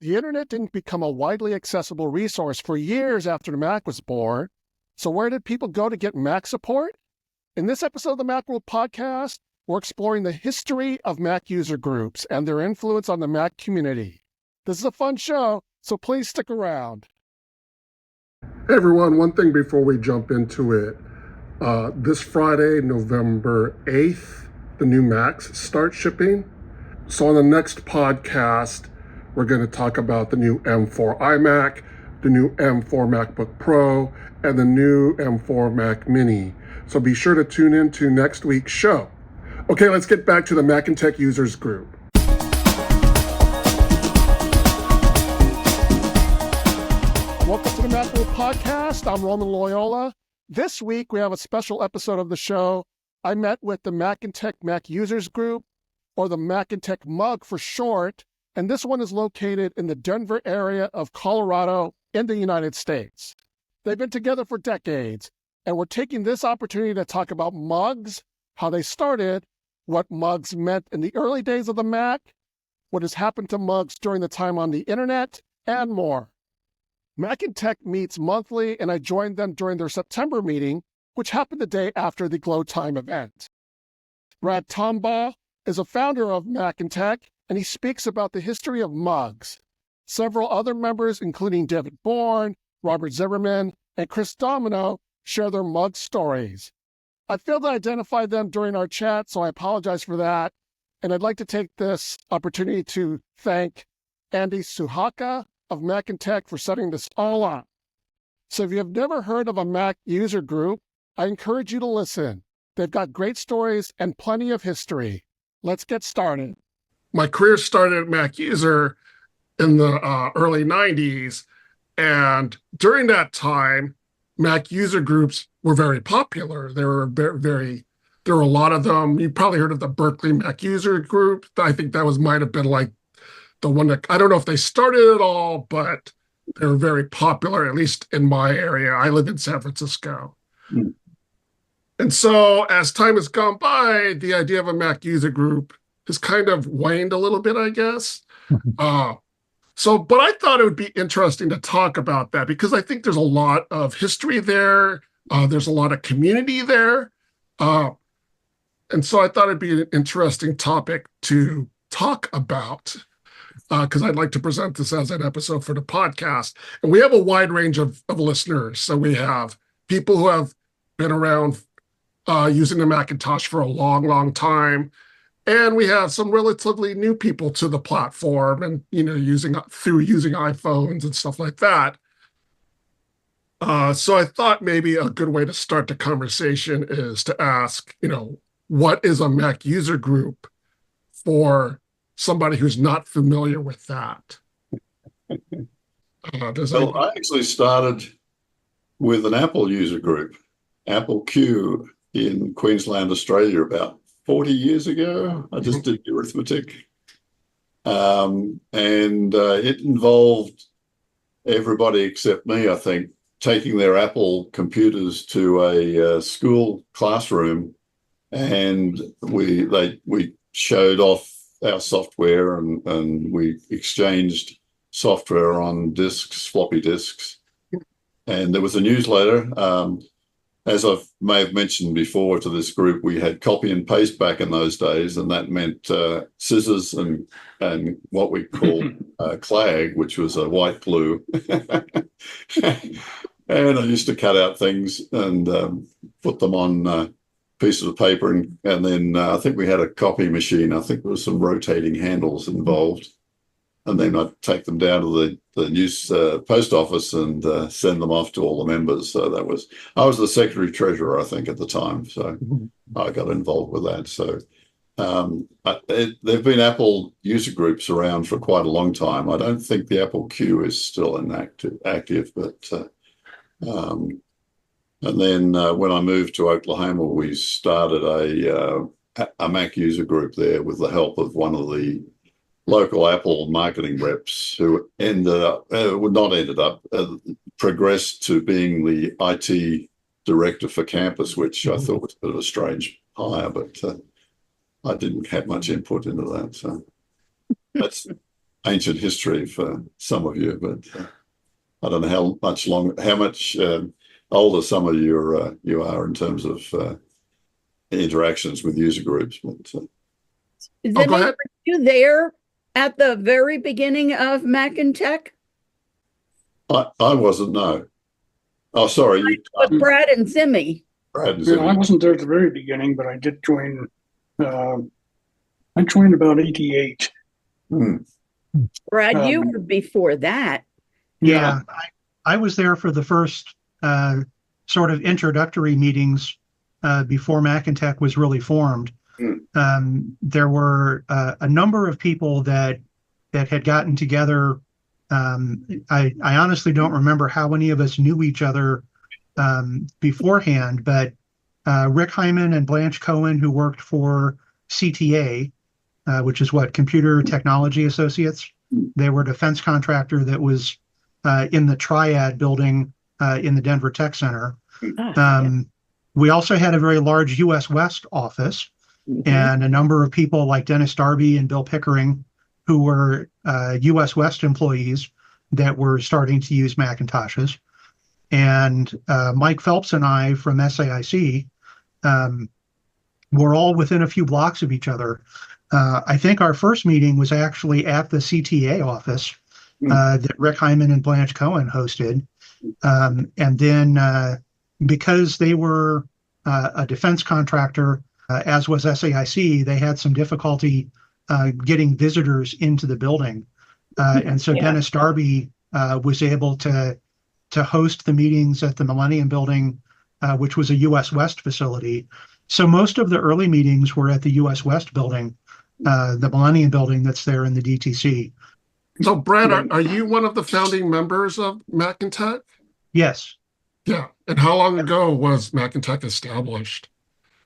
the internet didn't become a widely accessible resource for years after the Mac was born. So where did people go to get Mac support? In this episode of the Macworld Podcast, we're exploring the history of Mac user groups and their influence on the Mac community. This is a fun show, so please stick around. Hey everyone, one thing before we jump into it. This Friday, November 8th, the new Macs start shipping. So on the next podcast, we're going to talk about the new M4 iMac, the new M4 MacBook Pro, and the new M4 Mac Mini. So be sure to tune in to next week's show. Okay, let's get back to the MacinTech users group. Welcome to the Macworld Podcast. I'm Roman Loyola. This week, we have a special episode of the show. I met with the MacinTech Mac users group, or the MacinTech Mug for short, and this one is located in the Denver area of Colorado in the United States. They've been together for decades, and we're taking this opportunity to talk about mugs, how they started, what mugs meant in the early days of the Mac, what has happened to mugs during the time on the internet, and more. MacinTech meets monthly, and I joined them during their September meeting, which happened the day after the Glow Time event. Brad Tombaugh is a founder of MacinTech, and he speaks about the history of mugs. Several other members, including David Bourne, Robert Zimmerman, and Chris Domino, share their mug stories. I failed to identify them during our chat, so I apologize for that. And I'd like to take this opportunity to thank Andy Suhaka of MacinTech for setting this all up. So if you have never heard of a Mac user group, I encourage you to listen. They've got great stories and plenty of history. Let's get started. My career started at Mac User in the early 90s. And during that time, Mac user groups were very popular. There were there were a lot of them. You probably heard of the Berkeley Mac user group. I think that might have been like the one that, I don't know if they started at all, but they were very popular, at least in my area. I live in San Francisco. Mm. And so as time has gone by, the idea of a Mac user group has kind of waned a little bit, I guess. But I thought it would be interesting to talk about that because I think there's a lot of history there. There's a lot of community there. And so I thought it'd be an interesting topic to talk about because I'd like to present this as an episode for the podcast. And we have a wide range of listeners. So we have people who have been around using the Macintosh for a long, long time. And we have some relatively new people to the platform and, using iPhones and stuff like that. So I thought maybe a good way to start the conversation is to ask, what is a Mac user group for somebody who's not familiar with that? I actually started with an Apple user group, Apple Q, in Queensland, Australia, about 40 years ago. I just did the arithmetic. And it involved everybody except me, I think, taking their Apple computers to a school classroom, and we showed off our software and we exchanged software on disks, floppy disks. And there was a newsletter. As I may have mentioned before to this group, we had copy and paste back in those days, and that meant scissors and what we called clag, which was a white glue. And I used to cut out things and put them on pieces of paper, and then I think we had a copy machine. I think there was some rotating handles involved. And then I'd take them down to the news post office and send them off to all the members. So I was the secretary treasurer, I think, at the time. So I got involved with that. So there've been Apple user groups around for quite a long time. I don't think the Apple Q is still active, but and then when I moved to Oklahoma, we started a Mac user group there with the help of one of the local Apple marketing reps who progressed to being the IT director for campus, which I thought was a bit of a strange hire, but I didn't have much input into that. So ancient history for some of you, but I don't know how much older some of you are in terms of interactions with user groups. But, go ahead. Were you there at the very beginning of MacinTech? I wasn't, no. Oh, sorry. With Brad and Zimmy. Brad and Yeah, Zimmy. I wasn't there at the very beginning, but I did join. I joined about 88. Brad, you were before that. Yeah, I was there for the first sort of introductory meetings before MacinTech was really formed. There were a number of people that had gotten together. I honestly don't remember how many of us knew each other beforehand, but Rick Hyman and Blanche Cohen, who worked for CTA, which is Computer Technology Associates. They were a defense contractor that was in the Triad building in the Denver Tech Center. We also had a very large U.S. West office, and a number of people like Dennis Darby and Bill Pickering, who were U.S. West employees that were starting to use Macintoshes. And Mike Phelps and I from SAIC were all within a few blocks of each other. I think our first meeting was actually at the CTA office that Rick Hyman and Blanche Cohen hosted. And then because they were a defense contractor, as was SAIC, they had some difficulty getting visitors into the building. And so Dennis Darby was able to host the meetings at the Millennium Building, which was a U.S. West facility. So most of the early meetings were at the U.S. West building, the Millennium Building that's there in the DTC. So, Brad, are you one of the founding members of MacinTech? Yes. Yeah. And how long ago was MacinTech established?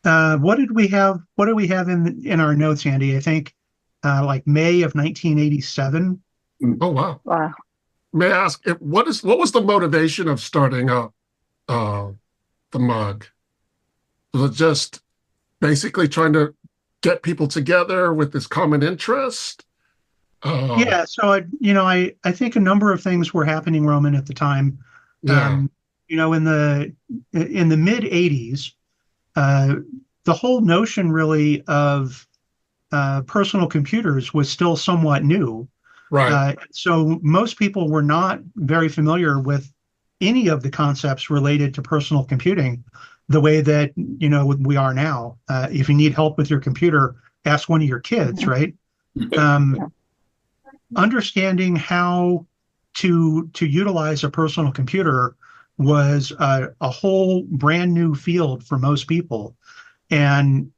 What did we have in our notes, Andy? I think like May of 1987. Oh, wow. Wow. May I ask, what was the motivation of starting up the mug? Was it just basically trying to get people together with this common interest? Yeah, so I think a number of things were happening, Roman, at the time. Yeah. In the mid 80s, the whole notion really of personal computers was still somewhat new. Right. So most people were not very familiar with any of the concepts related to personal computing the way that, we are now. If you need help with your computer, ask one of your kids, right? Understanding how to utilize a personal computer was a whole brand new field for most people. And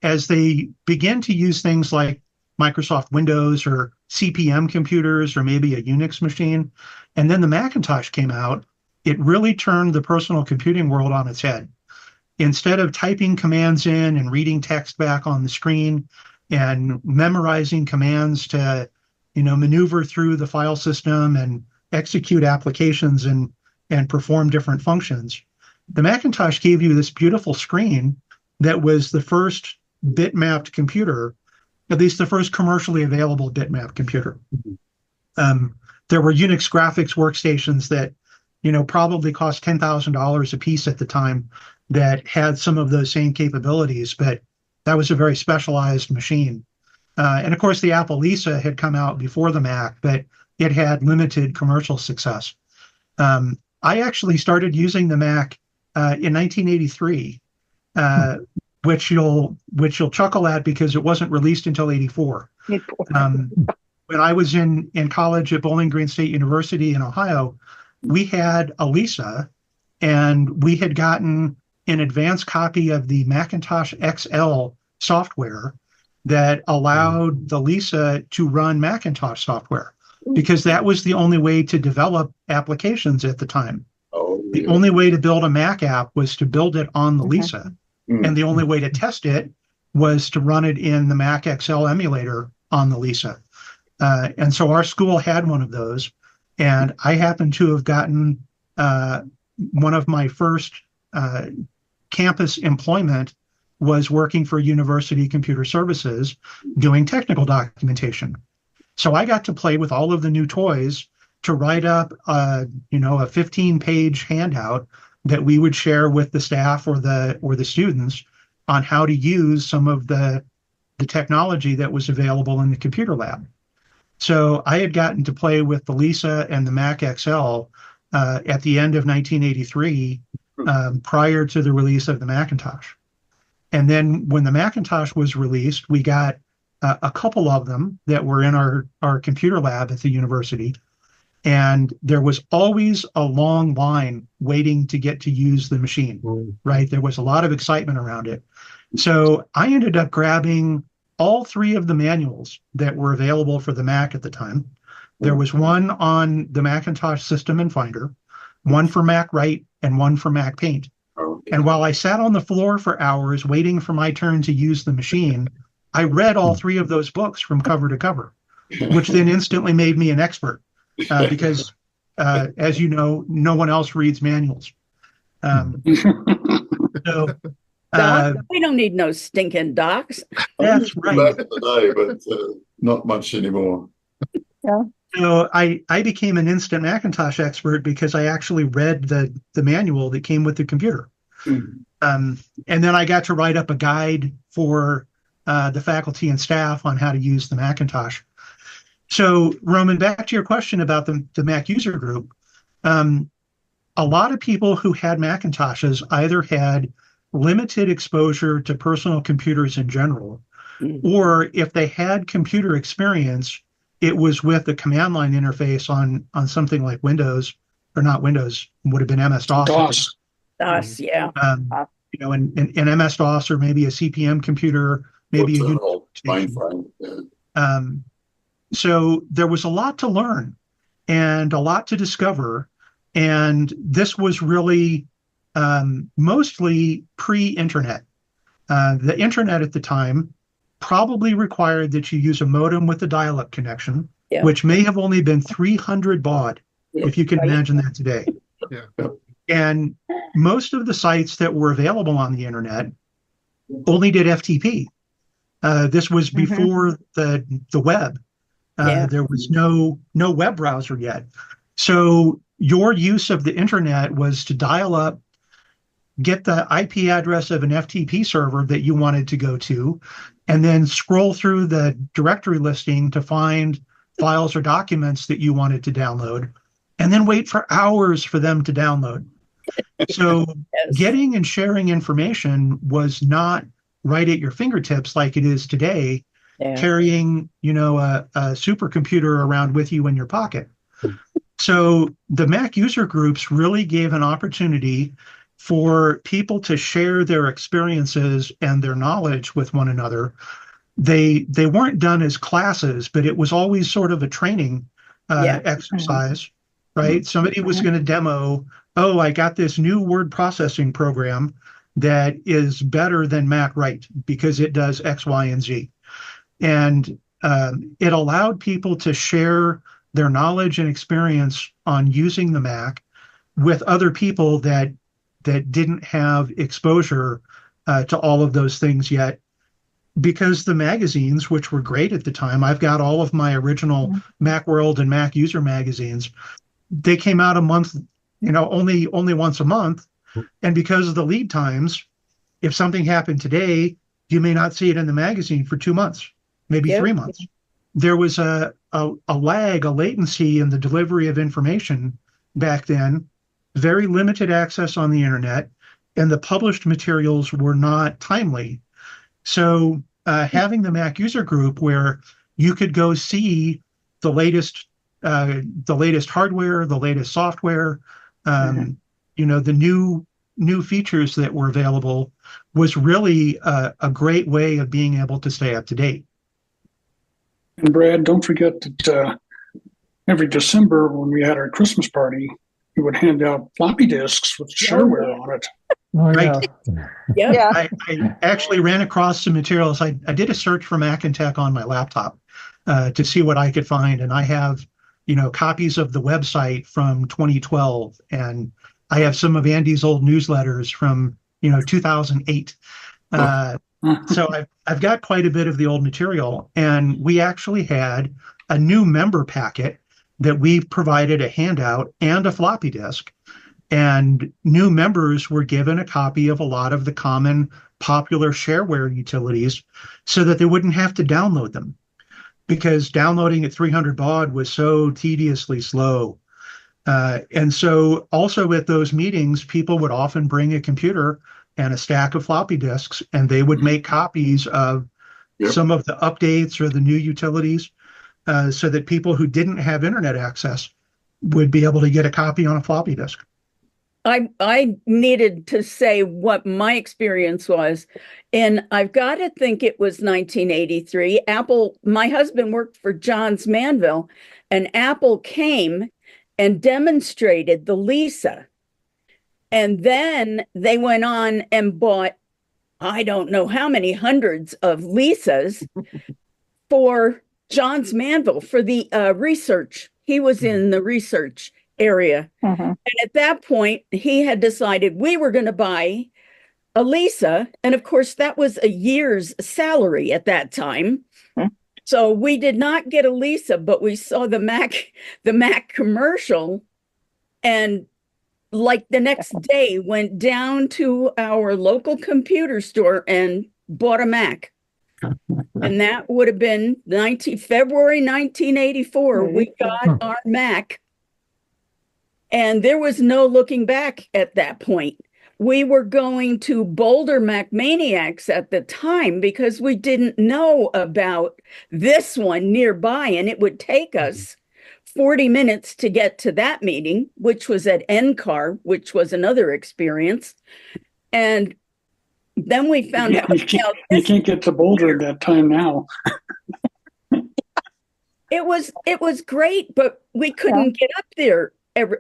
as they begin to use things like Microsoft Windows or CP/M computers or maybe a Unix machine, and then the Macintosh came out, it really turned the personal computing world on its head. Instead of typing commands in and reading text back on the screen and memorizing commands to, maneuver through the file system and execute applications and perform different functions, the Macintosh gave you this beautiful screen that was the first bitmapped computer, at least the first commercially available bitmap computer. There were Unix graphics workstations that, probably cost $10,000 a piece at the time that had some of those same capabilities, but that was a very specialized machine. And of course, the Apple Lisa had come out before the Mac, but it had limited commercial success. I actually started using the Mac in 1983. Which you'll chuckle at because it wasn't released until 84. When I was in college at Bowling Green State University in Ohio, we had a Lisa, and we had gotten an advanced copy of the Macintosh XL software that allowed the Lisa to run Macintosh software, because that was the only way to develop applications at the time. The only way to build a Mac app was to build it on the Lisa. And the only way to test it was to run it in the Mac XL emulator on the Lisa. And so our school had one of those. And I happened to have gotten one of my first campus employment was working for University Computer Services doing technical documentation. So I got to play with all of the new toys to write up, a 15-page handout that we would share with the staff or the students on how to use some of the technology that was available in the computer lab. So I had gotten to play with the Lisa and the Mac XL at the end of 1983, prior to the release of the Macintosh. And then when the Macintosh was released, we got a couple of them that were in our computer lab at the university. And there was always a long line waiting to get to use the machine, right? There was a lot of excitement around it. So I ended up grabbing all three of the manuals that were available for the Mac at the time. There was one on the Macintosh System and Finder, one for Mac Write, and one for Mac Paint. And while I sat on the floor for hours waiting for my turn to use the machine, I read all three of those books from cover to cover, which then instantly made me an expert because, as you know, no one else reads manuals. So we don't need no stinking docs. that's right. Back in the day, but not much anymore. Yeah. So I became an instant Macintosh expert because I actually read the manual that came with the computer. And then I got to write up a guide for the faculty and staff on how to use the Macintosh. So, Roman, back to your question about the Mac user group. A lot of people who had Macintoshes either had limited exposure to personal computers in general, or if they had computer experience, it was with the command line interface on something like Windows, or not Windows, would have been MS-DOS. DOS, yeah. In MS-DOS, or maybe a CP/M computer, maybe a mainframe. So there was a lot to learn and a lot to discover. And this was really mostly pre-internet. The internet at the time probably required that you use a modem with a dial-up connection, which may have only been 300 baud, if you can imagine that today. Yeah. And most of the sites that were available on the internet only did FTP. This was before the web. There was no web browser yet. So your use of the internet was to dial up, get the IP address of an FTP server that you wanted to go to, and then scroll through the directory listing to find files or documents that you wanted to download, and then wait for hours for them to download. So getting and sharing information was not right at your fingertips like it is today, carrying, a supercomputer around with you in your pocket. So the Mac user groups really gave an opportunity for people to share their experiences and their knowledge with one another. They weren't done as classes, but it was always sort of a training exercise, right? Somebody was going to demo, I got this new word processing program that is better than Mac Write because it does X, Y, and Z. And it allowed people to share their knowledge and experience on using the Mac with other people that didn't have exposure to all of those things yet. Because the magazines, which were great at the time, I've got all of my original Macworld and Mac user magazines. They came out a month, only once a month. And because of the lead times, if something happened today, you may not see it in the magazine for 2 months, maybe 3 months. There was a lag, a latency in the delivery of information back then, very limited access on the internet, and the published materials were not timely. So having the Mac user group where you could go see the latest hardware, the latest software, the new features that were available was really a great way of being able to stay up to date. And Brad, don't forget that every December when we had our Christmas party, we would hand out floppy disks with shareware on it. Oh, Right. Yeah. I actually ran across some materials. I did a search for MacinTech on my laptop to see what I could find. And I have, copies of the website from 2012. And I have some of Andy's old newsletters from, 2008. So I've got quite a bit of the old material. And we actually had a new member packet that we provided a handout and a floppy disk. And new members were given a copy of a lot of the common popular shareware utilities so that they wouldn't have to download them, because downloading at 300 baud was so tediously slow. And so also at those meetings, people would often bring a computer and a stack of floppy disks, and they would make copies of some of the updates or the new utilities, so that people who didn't have internet access would be able to get a copy on a floppy disk. I needed to say what my experience was, and I've got to think it was 1983. Apple, my husband worked for Johns Manville, and Apple came and demonstrated the Lisa. And then they went on and bought, I don't know how many hundreds of Lisas for Johns Manville for the research. He was in the research area. And at that point, he had decided we were going to buy a Lisa. And of course, that was a year's salary at that time. So we did not get a Lisa, but we saw the Mac commercial, and like the next day went down to our local computer store and bought a Mac. And that would have been February 1984. We got our Mac. And there was no looking back at that point. We were going to Boulder Mac Maniacs at the time because we didn't know about this one nearby. And it would take us 40 minutes to get to that meeting, which was at NCAR, which was another experience. And then we found out. You can't get to Boulder at that time now. It was great, but we couldn't get up there,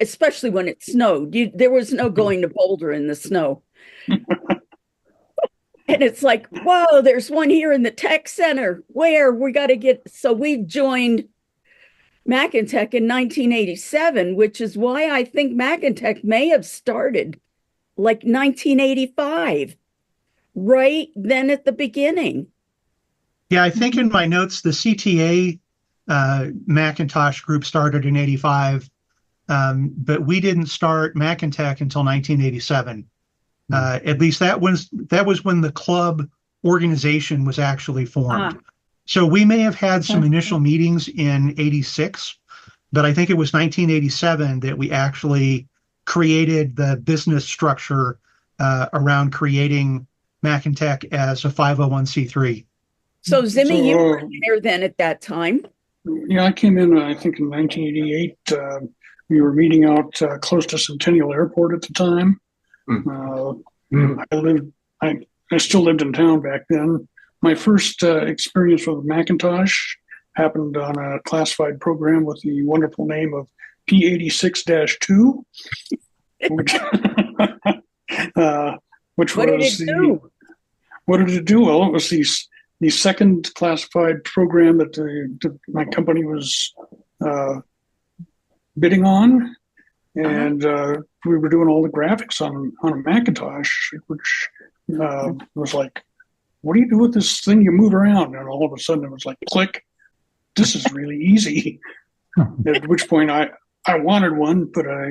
especially when it snowed. There was no going to Boulder in the snow. And it's like, whoa, there's one here in the tech center. Where we got to get. So we joined MacinTech in 1987, which is why I think MacinTech may have started like 1985, right then at the beginning. Yeah, I think in my notes, the CTA Macintosh group started in 85, but we didn't start MacinTech until 1987. At least that was when the club organization was actually formed. So we may have had some initial meetings in 86, but I think it was 1987 that we actually created the business structure around creating MacinTech as a 501c3. So Zimmy, you were there then at that time. Yeah, I came in, I think in 1988. We were meeting out close to Centennial Airport at the time. I still lived in town back then. My first experience with Macintosh happened on a classified program with the wonderful name of P86-2, which What did was it do? What did it do? Well, it was the second classified program that my company was bidding on, and we were doing all the graphics on a Macintosh, which was like, what do you do with this thing you move around? And all of a sudden it was like, click, this is really easy. At which point I wanted one, but I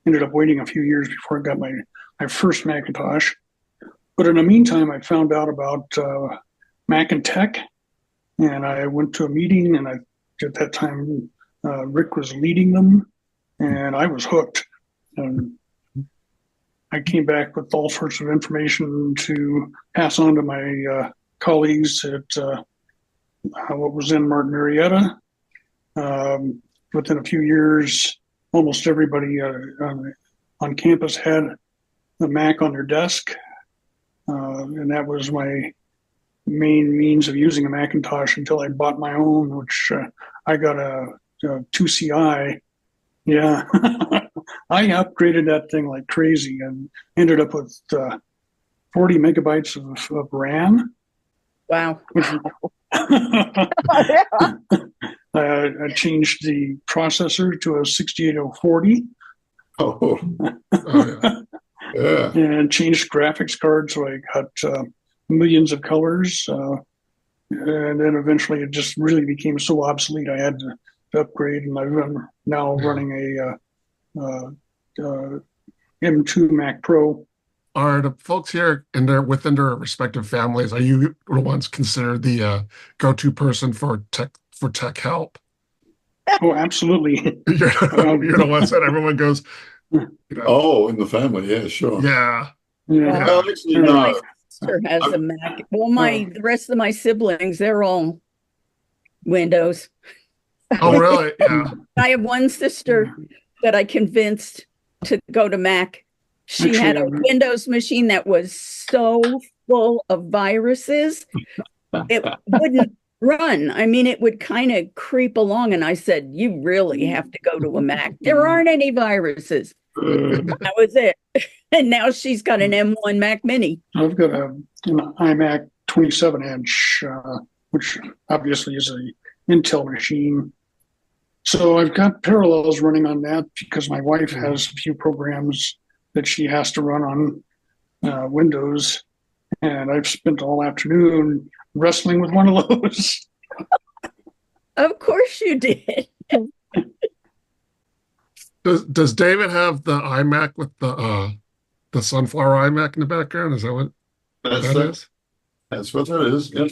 ended up waiting a few years before I got my first Macintosh. But in the meantime, I found out about MacinTech, and I went to a meeting, and at that time, Rick was leading them, and I was hooked. And I came back with all sorts of information to pass on to my colleagues at what was then Martin Marietta. Within a few years, almost everybody on campus had a Mac on their desk, and that was my main means of using a Macintosh until I bought my own, which I got a 2CI. Yeah. I upgraded that thing like crazy and ended up with 40 megabytes of RAM. Wow. I changed the processor to a 68040. Oh, yeah. And changed graphics card, so I got millions of colors. And then eventually it just really became so obsolete I had to upgrade, and I'm now running a M2 Mac Pro. Are the folks here within their respective families, are you the ones considered the go-to person for tech help? Oh, absolutely. You're the ones that everyone goes, Oh, in the family, yeah, sure. yeah. Yeah. Well, actually, My no. sister has a Mac. Well, the rest of my siblings, they're all Windows. Oh, really? Yeah. I have one sister that I convinced to go to Mac. She had a Actually, Windows machine that was so full of viruses, it wouldn't run. I mean, it would kind of creep along. And I said, you really have to go to a Mac. There aren't any viruses. That was it. And now she's got an M1 Mac Mini. I've got an iMac 27-inch, which obviously is an Intel machine. So I've got Parallels running on that because my wife has a few programs that she has to run on Windows. And I've spent all afternoon wrestling with one of those. Of course you did. Does David have the iMac with the sunflower iMac in the background? Is that what that is? That's what that is. Yep.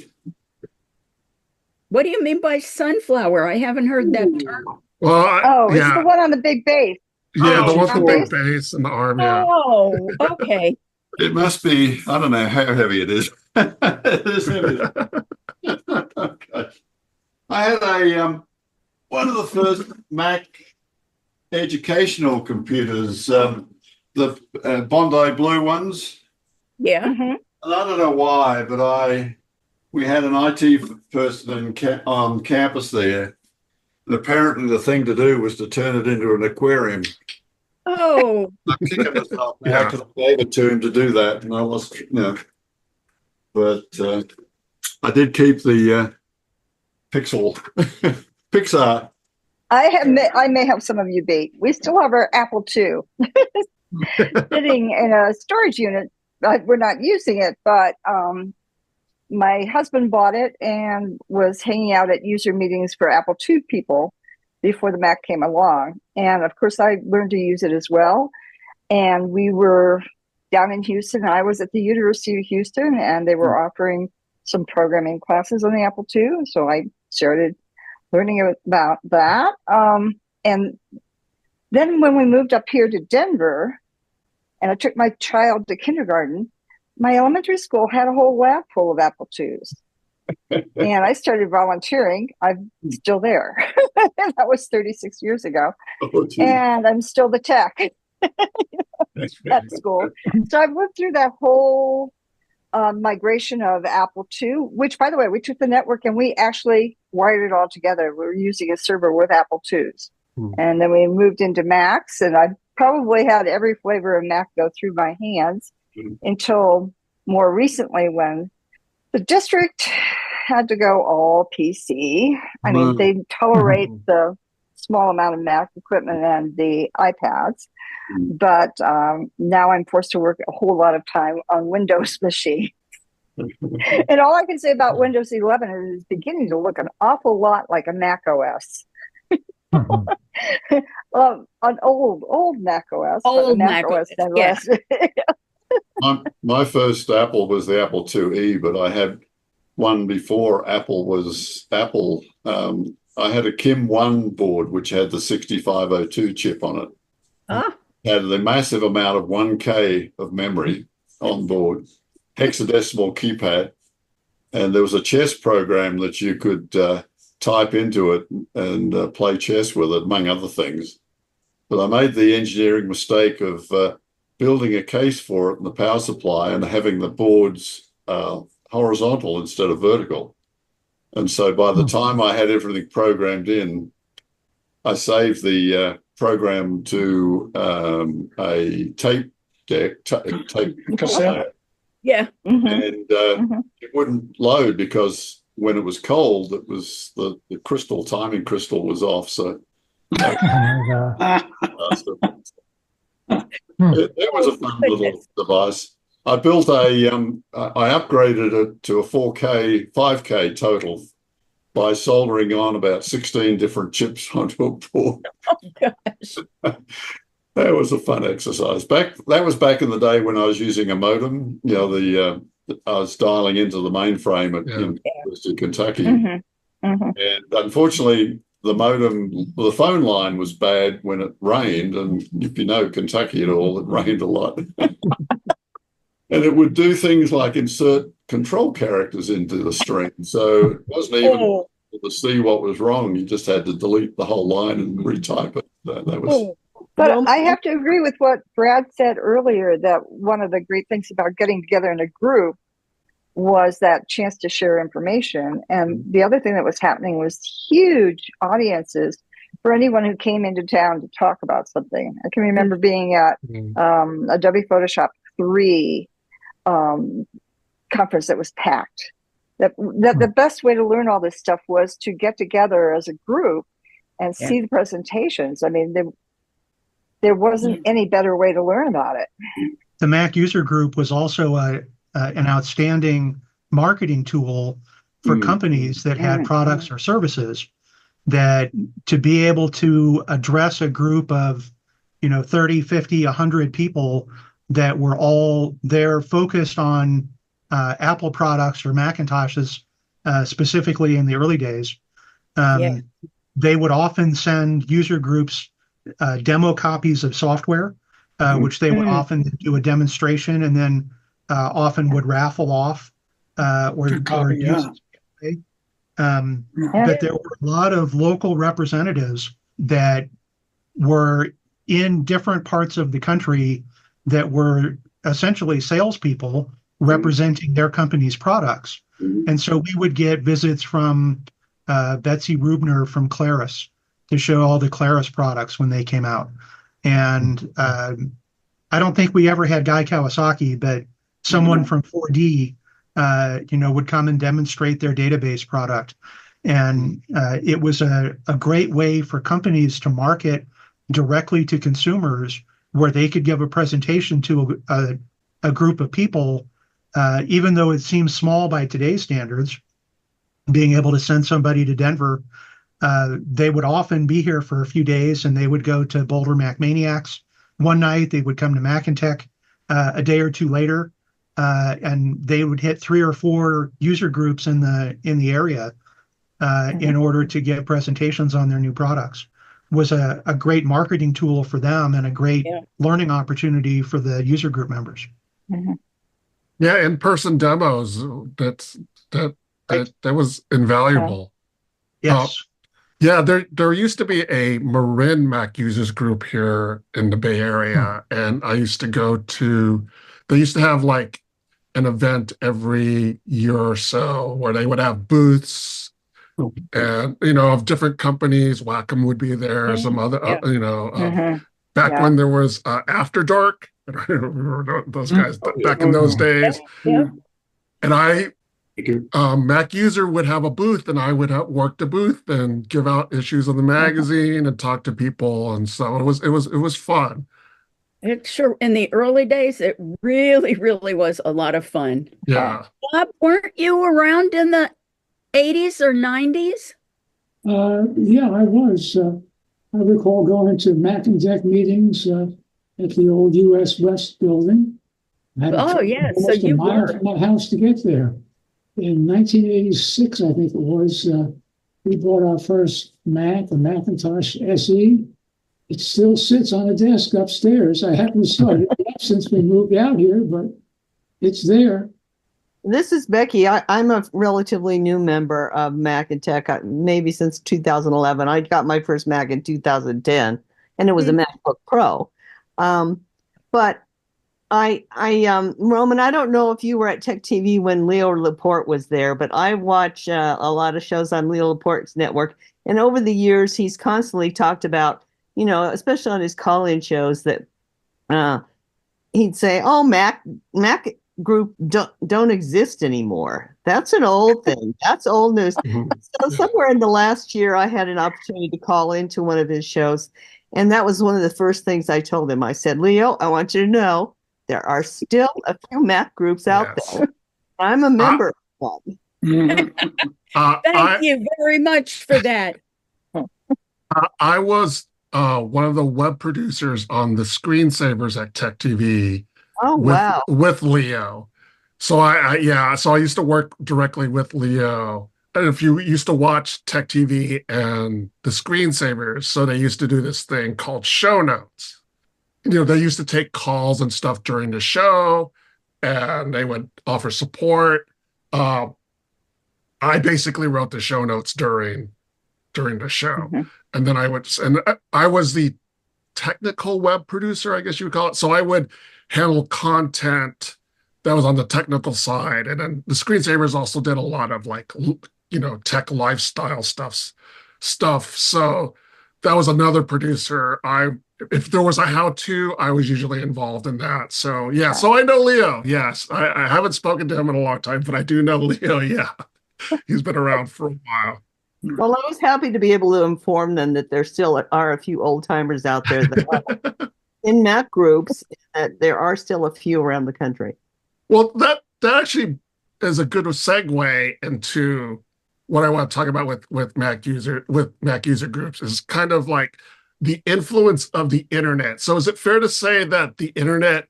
What do you mean by sunflower? I haven't heard that term. Well, It's yeah, the one on the big base. yeah, the one with the okay. big base and the arm. Yeah. Oh, okay. It must be, I don't know how heavy it is. It is heavy. Okay. I had one of the first Mac educational computers, the Bondi Blue ones. Yeah. Mhm. And I don't know why, but we had an IT person on campus there. And apparently the thing to do was to turn it into an aquarium. Oh, I'm kicking myself now because I gave it to him to do that, and I was, but I did keep the Pixar. I may have some of you beat. We still have our Apple II sitting in a storage unit. We're not using it, but my husband bought it and was hanging out at user meetings for Apple II people before the Mac came along. And of course, I learned to use it as well. And we were down in Houston. I was at the University of Houston, and they were offering some programming classes on the Apple II. So I started learning about that. And then when we moved up here to Denver, and I took my child to kindergarten, my elementary school had a whole lab full of Apple IIs. And I started volunteering. I'm still there. That was 36 years ago. Oh, gee. And I'm still the tech at school. So I've lived through that whole migration of Apple II, which, by the way, we took the network and we actually wired it all together. We were using a server with Apple IIs. And then we moved into Macs, and I probably had every flavor of Mac go through my hands until more recently when the district had to go all PC. I mean, they tolerate the small amount of Mac equipment and the iPads, but now I'm forced to work a whole lot of time on Windows machines. And all I can say about Windows 11 is it's beginning to look an awful lot like a Mac OS. An old Mac OS. Old Mac Mac OS. yeah. My first Apple was the Apple IIe, but I had one before Apple was Apple. I had a Kim 1 board, which had the 6502 chip on it. Had the massive amount of 1K of memory on board, hexadecimal keypad. And there was a chess program that you could type into it and play chess with it, among other things. But I made the engineering mistake of building a case for it in the power supply and having the boards horizontal instead of vertical. And so by the time I had everything programmed in, I saved the program to a tape deck, tape Cassette. Yeah. and it wouldn't load because when it was cold, it was the timing crystal was off. So it was a fun little device. I built I upgraded it to a 4K, 5K total by soldering on about 16 different chips onto a board. Oh gosh. That was a fun exercise. That was back in the day when I was using a modem. You know, I was dialing into the mainframe in University of Kentucky, and unfortunately, the phone line was bad when it rained. And if you know Kentucky at all, it rained a lot, and it would do things like insert control characters into the stream. So it wasn't even possible to see what was wrong. You just had to delete the whole line and retype it. That was. But I have to agree with what Brad said earlier, that one of the great things about getting together in a group was that chance to share information. And the other thing that was happening was huge audiences for anyone who came into town to talk about something. I can remember being at Adobe Photoshop 3 conference that was packed. That the best way to learn all this stuff was to get together as a group and see the presentations. I mean, there wasn't any better way to learn about it. The Mac User Group was also an outstanding marketing tool for companies that had products or services, that to be able to address a group of 30, 50, 100 people that were all there focused on Apple products or Macintoshes, specifically in the early days. They would often send user groups demo copies of software, which they would often do a demonstration and then often would raffle off or use. But there were a lot of local representatives that were in different parts of the country that were essentially salespeople representing their company's products. And so we would get visits from Betsy Rubner from Claris to show all the Claris products when they came out. And I don't think we ever had Guy Kawasaki, but someone from 4D, would come and demonstrate their database product. And it was a great way for companies to market directly to consumers, where they could give a presentation to a group of people, even though it seems small by today's standards. Being able to send somebody to Denver, they would often be here for a few days, and they would go to Boulder Mac Maniacs one night. They would come to MacinTech a day or two later, and they would hit 3 or 4 user groups in the area in order to get presentations on their new products. Was a great marketing tool for them and a great learning opportunity for the user group members. Yeah, in-person demos. That was invaluable. Yes. There used to be a Marin Mac users group here in the Bay Area, and I used to go to. They used to have like an event every year or so where they would have booths, and of different companies. Wacom would be there, some other, back when there was After Dark. Those guys back in those days, and Mac User would have a booth, and I would work the booth and give out issues of the magazine and talk to people, and so it was fun. It sure, in the early days, it really, really was a lot of fun. Yeah. Bob, weren't you around in the 80s or 90s? Yeah, I was. I recall going to MacinTech meetings at the old U.S. West building. So you mile from my house to get there. In 1986, I think it was, we bought our first Mac, the Macintosh SE. It still sits on a desk upstairs. I haven't started it up since we moved out here, but it's there. This is Becky. I'm a relatively new member of MacinTech, maybe since 2011. I got my first Mac in 2010, and it was a MacBook Pro. But Roman, I don't know if you were at Tech TV when Leo Laporte was there, but I watch a lot of shows on Leo Laporte's network. And over the years, he's constantly talked about, especially on his call-in shows, that he'd say, "Oh, Mac group don't exist anymore. That's an old thing. That's old news." So somewhere in the last year, I had an opportunity to call into one of his shows. And that was one of the first things I told him. I said, "Leo, I want you to know there are still a few Mac groups out Yes. there. I'm a member of one. Mhm. Thank you very much for that. I was one of the web producers on the screensavers at Tech TV Oh, wow. with Leo. So I used to work directly with Leo. And if you used to watch Tech TV and the screensavers, so they used to do this thing called show notes. They used to take calls and stuff during the show, and they would offer support. I basically wrote the show notes during the show. Mm-hmm. And then I was the technical web producer, I guess you would call it. So I would handle content that was on the technical side. And then the screensavers also did a lot of tech lifestyle stuff. So that was another producer. If there was a how-to, I was usually involved in that. So yeah, so I know Leo. Yes, I haven't spoken to him in a long time, but I do know Leo. Yeah, he's been around for a while. Well, I was happy to be able to inform them that there still are a few old timers out there that are in Mac groups, that there are still a few around the country. Well, that actually is a good segue into what I want to talk about with Mac user groups, is kind of like the influence of the internet. So is it fair to say that the internet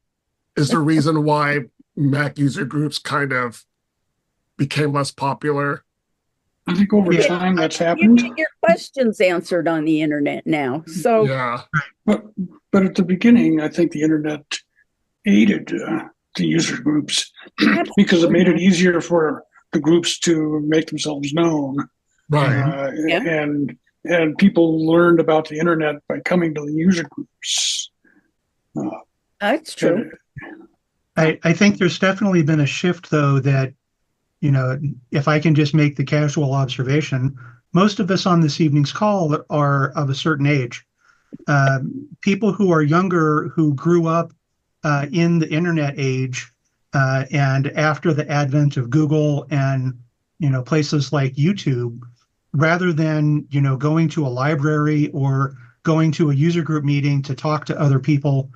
is the reason why Mac user groups kind of became less popular? I think over time that's happened. You get your questions answered on the internet now. So Yeah. But at the beginning, I think the internet aided the user groups because it made it easier for the groups to make themselves known. Right. And people learned about the internet by coming to the user groups. that's true. I think there's definitely been a shift, though, that, if I can just make the casual observation, most of us on this evening's call are of a certain age. People who are younger, who grew up in the internet age, and after the advent of Google and, places like YouTube, rather than, going to a library or going to a user group meeting to talk to other people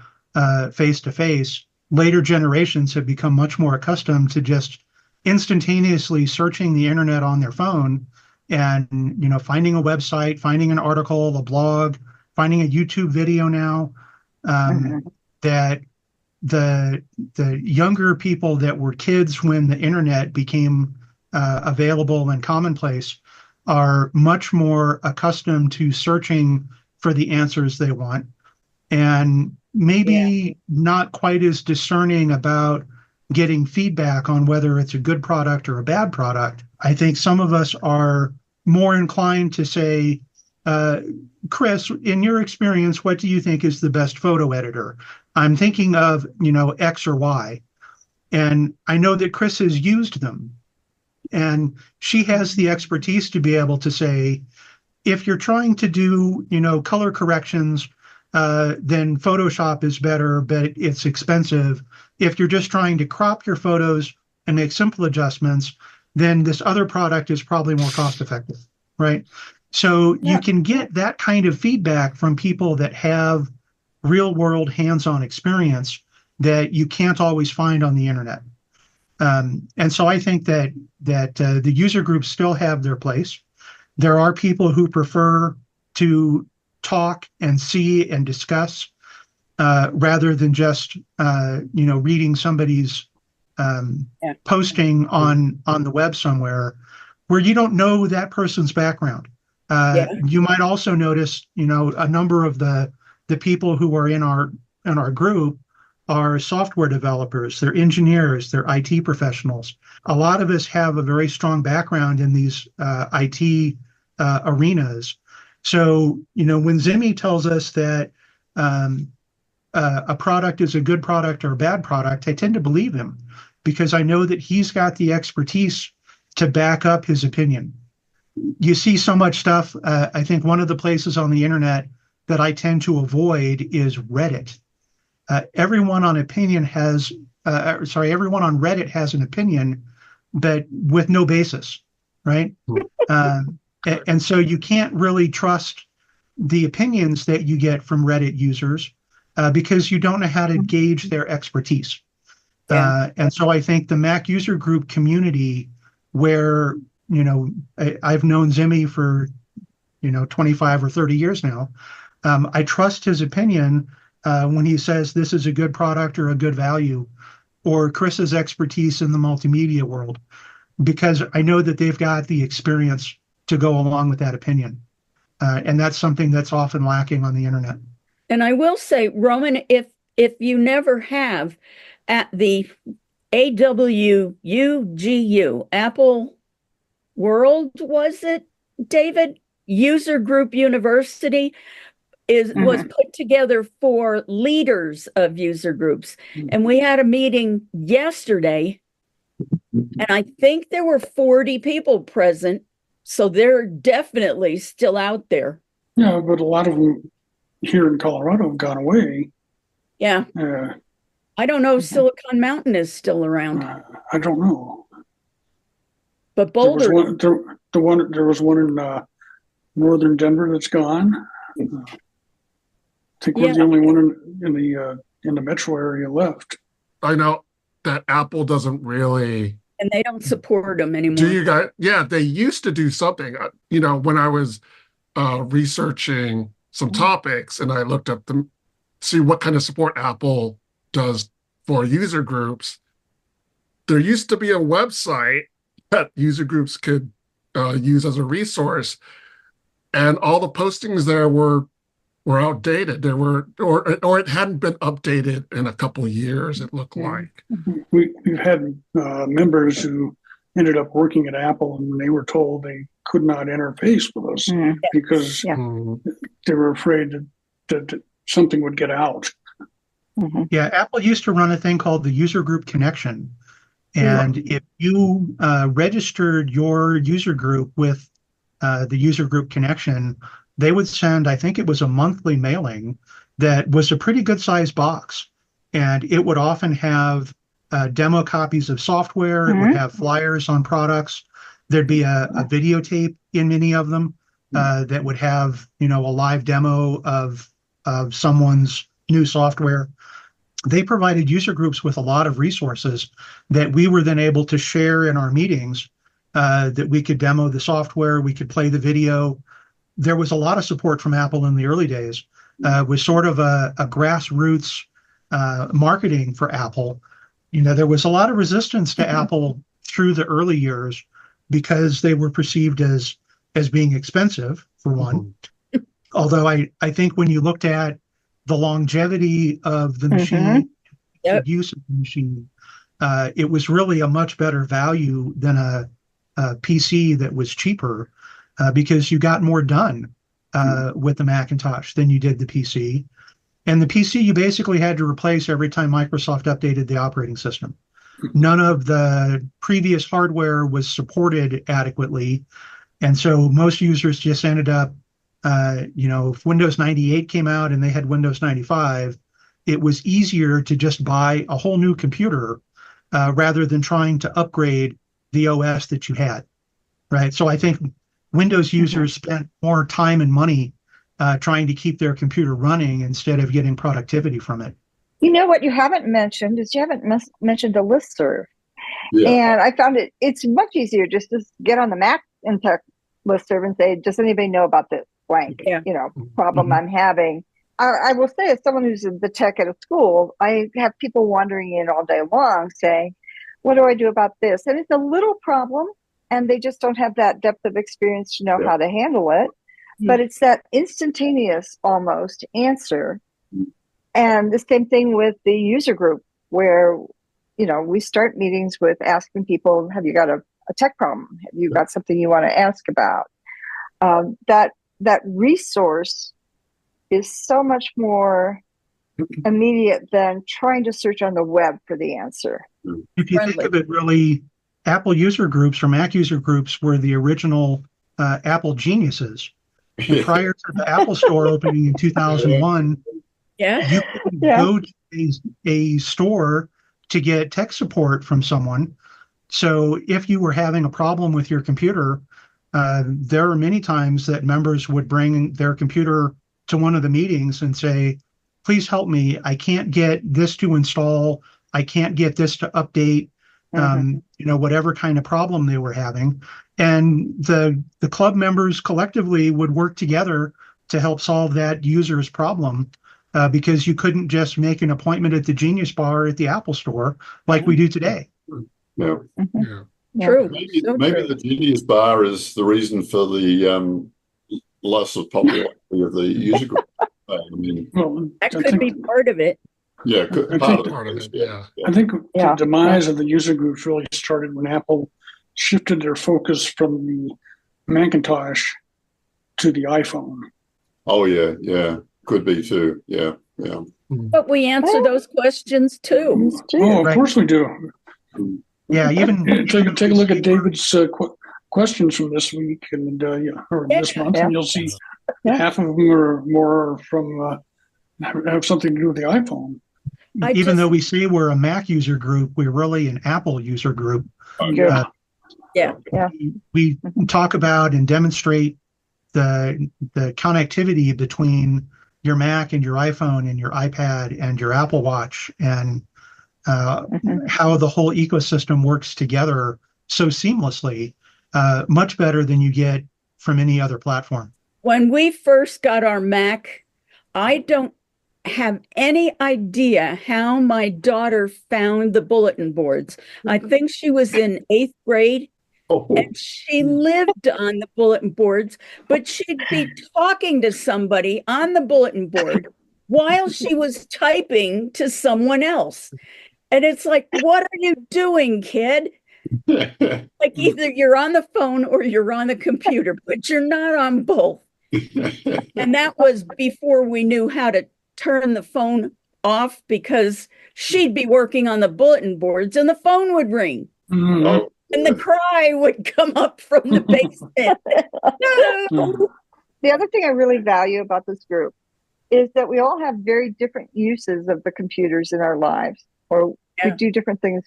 face to face, later generations have become much more accustomed to just instantaneously searching the internet on their phone and, finding a website, finding an article, a blog, finding a YouTube video now, that the younger people that were kids when the internet became available and commonplace are much more accustomed to searching for the answers they want, and maybe not quite as discerning about getting feedback on whether it's a good product or a bad product. I think some of us are more inclined to say, Chris, in your experience, what do you think is the best photo editor? I'm thinking of, X or Y. And I know that Chris has used them. And she has the expertise to be able to say, if you're trying to do, color corrections, then Photoshop is better, but it's expensive. If you're just trying to crop your photos and make simple adjustments, then this other product is probably more cost effective, right? So you can get that kind of feedback from people that have real world hands-on experience that you can't always find on the internet. And so I think that the user groups still have their place. There are people who prefer to talk and see and discuss rather than just reading somebody's posting on the web somewhere where you don't know that person's background. You might also notice, a number of the people who are in our group are software developers, they're engineers, they're IT professionals. A lot of us have a very strong background in these IT arenas. So, when Zimmy tells us that a product is a good product or a bad product, I tend to believe him because I know that he's got the expertise to back up his opinion. You see so much stuff. I think one of the places on the internet that I tend to avoid is Reddit. Everyone on Reddit has an opinion, but with no basis, right? And so you can't really trust the opinions that you get from Reddit users because you don't know how to gauge their expertise. Yeah. And so I think the Mac user group community, where, I've known Zimmy for, 25 or 30 years now. I trust his opinion when he says this is a good product or a good value, or Chris's expertise in the multimedia world, because I know that they've got the experience to go along with that opinion. And that's something that's often lacking on the internet. And I will say, Roman, if you never have, at the AWUGU, Apple World, was it, David? User Group University was put together for leaders of user groups. And we had a meeting yesterday, and I think there were 40 people present. So they're definitely still out there. Yeah, but a lot of them here in Colorado have gone away. Yeah. I don't know if Silicon Mountain is still around. I don't know. But Boulder. There was one in northern Denver that's gone. I think we're the only one in the metro area left. I know that Apple doesn't really. And they don't support them anymore. Do you guys? Yeah, they used to do something. When I was researching some topics, and I looked up see what kind of support Apple does for user groups. There used to be a website that user groups could use as a resource, and all the postings there were outdated. There were, or it hadn't been updated in a couple of years. It looked like. We've had members who ended up working at Apple, and they were told they could not interface with us because they were afraid that something would get out. Yeah, Apple used to run a thing called the User Group Connection. And if you registered your user group with the User Group Connection, they would send, I think it was a monthly mailing that was a pretty good sized box. And it would often have demo copies of software. It would have flyers on products. There'd be a videotape in many of them that would have, a live demo of someone's new software. They provided user groups with a lot of resources that we were then able to share in our meetings, that we could demo the software, we could play the video. There was a lot of support from Apple in the early days, was sort of a grassroots marketing for Apple. There was a lot of resistance to Apple through the early years because they were perceived as being expensive, for one. Although I think when you looked at the longevity of the machine, the use of the machine, it was really a much better value than a PC that was cheaper, because you got more done with the Macintosh than you did the PC. And the PC you basically had to replace every time Microsoft updated the operating system. None of the previous hardware was supported adequately. And so most users just ended up, if Windows 98 came out and they had Windows 95, it was easier to just buy a whole new computer rather than trying to upgrade the OS that you had, right? So I think Windows users spent more time and money trying to keep their computer running instead of getting productivity from it. What you haven't mentioned is you haven't mentioned the listserv. Yeah. And I found it's much easier just to get on the MacinTech listserv and say, does anybody know about this blank, problem I'm having? I will say, as someone who's in the tech at a school, I have people wandering in all day long saying, what do I do about this? And it's a little problem, and they just don't have that depth of experience to know how to handle it. But it's that instantaneous almost answer. And the same thing with the user group, where, we start meetings with asking people, have you got a tech problem? Have you got something you want to ask about? That resource is so much more immediate than trying to search on the web for the answer. If you think of it, really, Apple user groups or Mac user groups were the original Apple geniuses. And prior to the Apple Store opening in 2001, you could go to a store to get tech support from someone. So if you were having a problem with your computer, there are many times that members would bring their computer to one of the meetings and say, please help me. I can't get this to install I can't get this to update, whatever kind of problem they were having. And the club members collectively would work together to help solve that user's problem, because you couldn't just make an appointment at the Genius Bar at the Apple Store like we do today. Yeah. True. Maybe, So maybe true. the Genius Bar is the reason for the loss of popularity of the user group. I mean, Well, That I could be think, part of it. yeah, I part think- of it. Yeah. I think Yeah. the demise of the user groups really started when Apple shifted their focus from the Macintosh to the iPhone. Oh yeah, could be too. Yeah. But we answer those questions too. It's true. Oh, of Right. course we do. Yeah, even Take a look at David's questions from this week and or this month, Yeah. and you'll see Yeah. half of them are more from have something to do with the iPhone. even though we say we're a Mac user group, we're really an Apple user group. Yeah. We talk about and demonstrate the connectivity between your Mac and your iPhone and your iPad and your Apple Watch, and how the whole ecosystem works together so seamlessly, much better than you get from any other platform. When we first got our Mac, I don't have any idea how my daughter found the bulletin boards. I think she was in 8th grade Oh, and she lived on the bulletin boards, but she'd be talking to somebody on the bulletin board while she was typing to someone else. And it's like, what are you doing, kid? Like either you're on the phone or you're on the computer, but you're not on both. And that was before we knew how to turn the phone off, because she'd be working on the bulletin boards and the phone would ring Oh, and the cry would come up from the basement. No. The other thing I really value about this group is that we all have very different uses of the computers in our lives, or Yeah. we do different things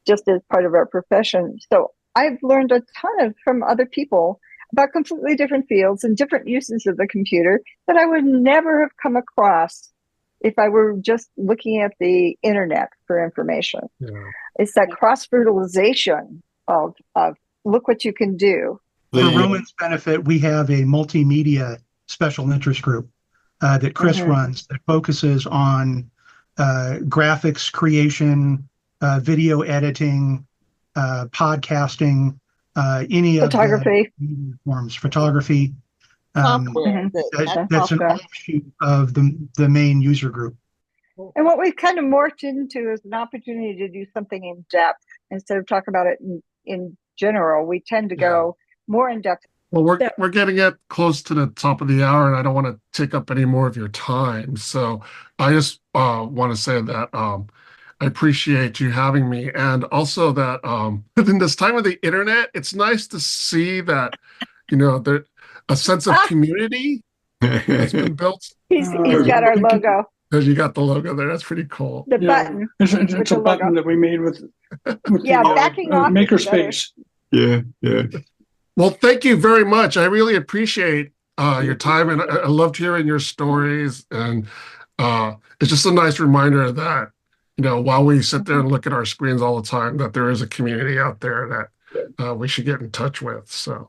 just as part of our profession. So I've learned a ton from other people about completely different fields and different uses of the computer that I would never have come across if I were just looking at the internet for information. Yeah. It's that cross fertilization of look what you can do. For The- Roman's benefit, we have a multimedia special interest group that Chris runs that focuses on graphics creation, video editing, podcasting, any Photography. of the media forms, photography. Software. That's an Software. offshoot of the main user group. And what we've kind of morphed into is an opportunity to do something in depth instead of talk about it in general. We tend to go more in depth. Well, we're getting it close to the top of the hour, and I don't want to take up any more of your time. So I just want to say that I appreciate you having me, and also that in this time of the internet, it's nice to see that there a sense of community has been built. He's got our logo, Because you got the logo there. That's pretty cool. the Yeah. button. It's With a the button logo. that we made with Yeah, the, backing off is makerspace. yeah. Well, thank you very much. I really appreciate your time, and I loved hearing your stories. And it's just a nice reminder that, while we sit there and look at our screens all the time, that there is a community out there that we should get in touch with. So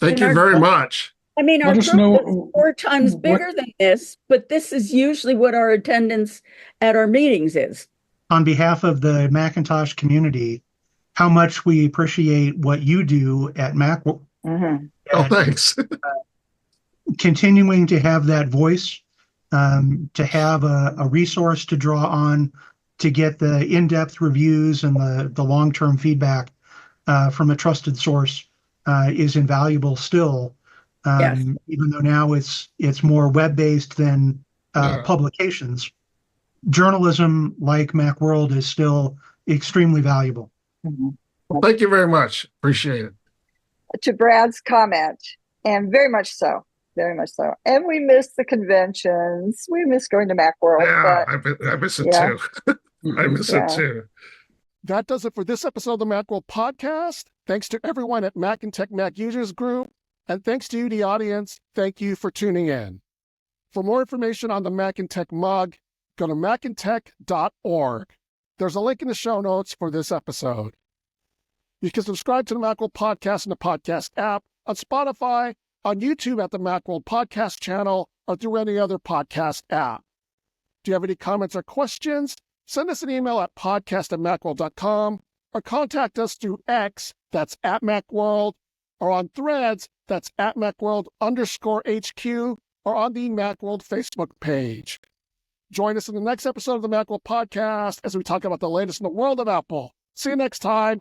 thank you very much. I mean, our Let us group know is 4 times what- bigger than this, but this is usually what our attendance at our meetings is. On behalf of the Macintosh community, how much we appreciate what you do at Macworld. Oh, thanks. Continuing to have that voice, to have a resource to draw on, to get the in-depth reviews and the long-term feedback from a trusted source is invaluable still. Yes. Even though now it's more web-based than Yeah. publications, journalism like Macworld is still extremely valuable. Well, thank you very much. Appreciate it. To Brad's comment, and very much so. And we miss the conventions. We miss going to Macworld. Yeah, But I miss it Yeah. too. I miss Yeah. it too. That does it for this episode of the Macworld Podcast. Thanks to everyone at MacinTech Mac Users Group. And thanks to you, the audience. Thank you for tuning in. For more information on the MacinTech mug, go to macintech.org. There's a link in the show notes for this episode. You can subscribe to the Macworld Podcast in the podcast app, on Spotify, on YouTube at the Macworld Podcast channel, or through any other podcast app. Do you have any comments or questions? Send us an email at podcast@macworld.com, or contact us through X, that's at Macworld, or on Threads, that's at Macworld_HQ, or on the Macworld Facebook page. Join us in the next episode of the Macworld Podcast as we talk about the latest in the world of Apple. See you next time.